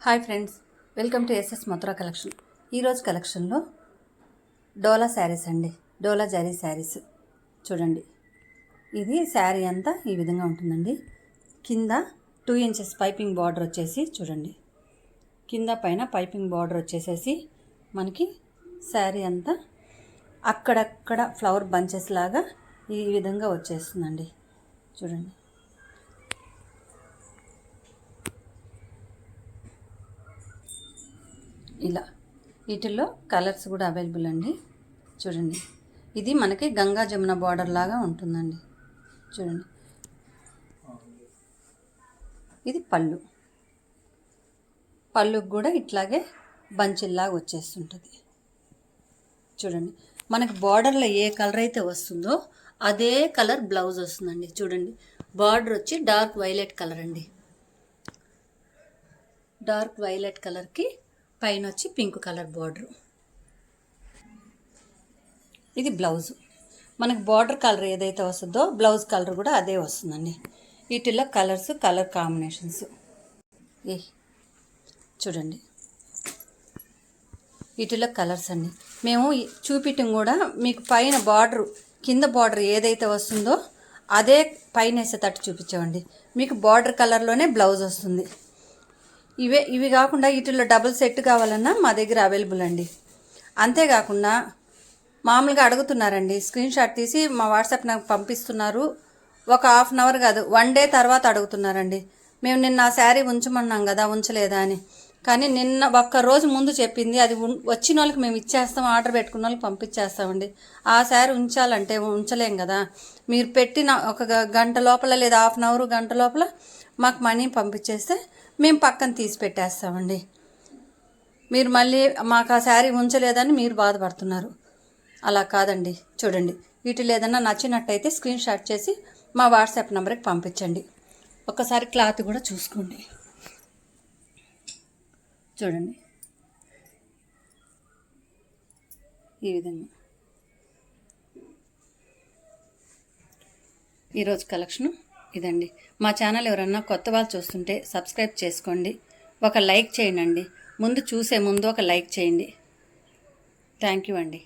Hi friends, welcome to SS Mathura collection. ఈరోజు కలెక్షన్లో డోలా శారీస్ అండి. డోలా జరీ శారీస్ చూడండి. ఇది శారీ అంతా ఈ విధంగా ఉంటుందండి. కింద 2 ఇంచెస్ పైపింగ్ బార్డర్ వచ్చేసి చూడండి. కింద పైన పైపింగ్ బార్డర్ వచ్చేసేసి మనకి శారీ అంతా అక్కడక్కడ ఫ్లవర్ బంచెస్ లాగా ఈ విధంగా వచ్చేస్తుందండి. చూడండి. ఇలా వీటిల్లో కలర్స్ కూడా అవైలబుల్ అండి. చూడండి, ఇది మనకి గంగా జమున బార్డర్ లాగా ఉంటుందండి. చూడండి, ఇది పళ్ళుకి కూడా ఇట్లాగే బంచిల్లాగా వచ్చేస్తుంటుంది. చూడండి, మనకి బార్డర్లో ఏ కలర్ అయితే వస్తుందో అదే కలర్ బ్లౌజ్ వస్తుందండి. చూడండి, బార్డర్ వచ్చి డార్క్ వైలెట్ కలర్ అండి. డార్క్ వైలెట్ కలర్కి పైన వచ్చి పింక్ కలర్ బార్డరు. ఇది బ్లౌజు. మనకు బార్డర్ కలర్ ఏదైతే వస్తుందో బ్లౌజ్ కలర్ కూడా అదే వస్తుందండి. వీటిల్లో కలర్ కాంబినేషన్స్ చూడండి. వీటిల్లో కలర్స్ అండి. మేము చూపించడం కూడా మీకు పైన బార్డరు కింద బార్డర్ ఏదైతే వస్తుందో అదే పైన వేసేటట్టు చూపించామండి. మీకు బార్డర్ కలర్లోనే బ్లౌజ్ వస్తుంది. ఇవి కాకుండా వీటిల్లో డబుల్ సెట్ కావాలన్నా మా దగ్గర అవైలబుల్ అండి. అంతేకాకుండా మామూలుగా అడుగుతున్నారండి, స్క్రీన్ షాట్ తీసి మా వాట్సాప్ నాకు పంపిస్తున్నారు. ఒక హాఫ్ అన్ అవర్ కాదు 1 డే తర్వాత అడుగుతున్నారండి. మేము నిన్న ఆ శారీ ఉంచమన్నాం కదా, ఉంచలేదా అని. కానీ నిన్న ఒక్కరోజు ముందు చెప్పింది, అది వచ్చిన వాళ్ళకి మేము ఇచ్చేస్తాం, ఆర్డర్ పెట్టుకున్న వాళ్ళకి పంపించేస్తామండి. ఆ శారీ ఉంచాలంటే ఉంచలేం కదా. మీరు పెట్టిన ఒక గంట లోపల లేదా హాఫ్ అన్ అవర్ గంట లోపల మాకు మనీ పంపించేస్తే మేము పక్కన తీసి పెట్టేస్తామండి. మీరు మళ్ళీ మాకు ఆ శారీ ఉంచలేదని మీరు బాధపడుతున్నారు. అలా కాదండి. చూడండి, వీటిలో ఏదన్నా నచ్చినట్టయితే స్క్రీన్ షాట్ చేసి మా వాట్సాప్ నెంబర్కి పంపించండి. ఒకసారి క్లాత్ కూడా చూసుకోండి. చూడండి, ఈ విధంగా ఈరోజు కలెక్షను ఇదండి. మా ఛానల్ ఎవరన్నా కొత్త వాళ్ళు చూస్తుంటే సబ్స్క్రైబ్ చేసుకోండి. ఒక లైక్ చేయండి. ముందు చూసే ముందు ఒక లైక్ చేయండి. థ్యాంక్ యూ అండి.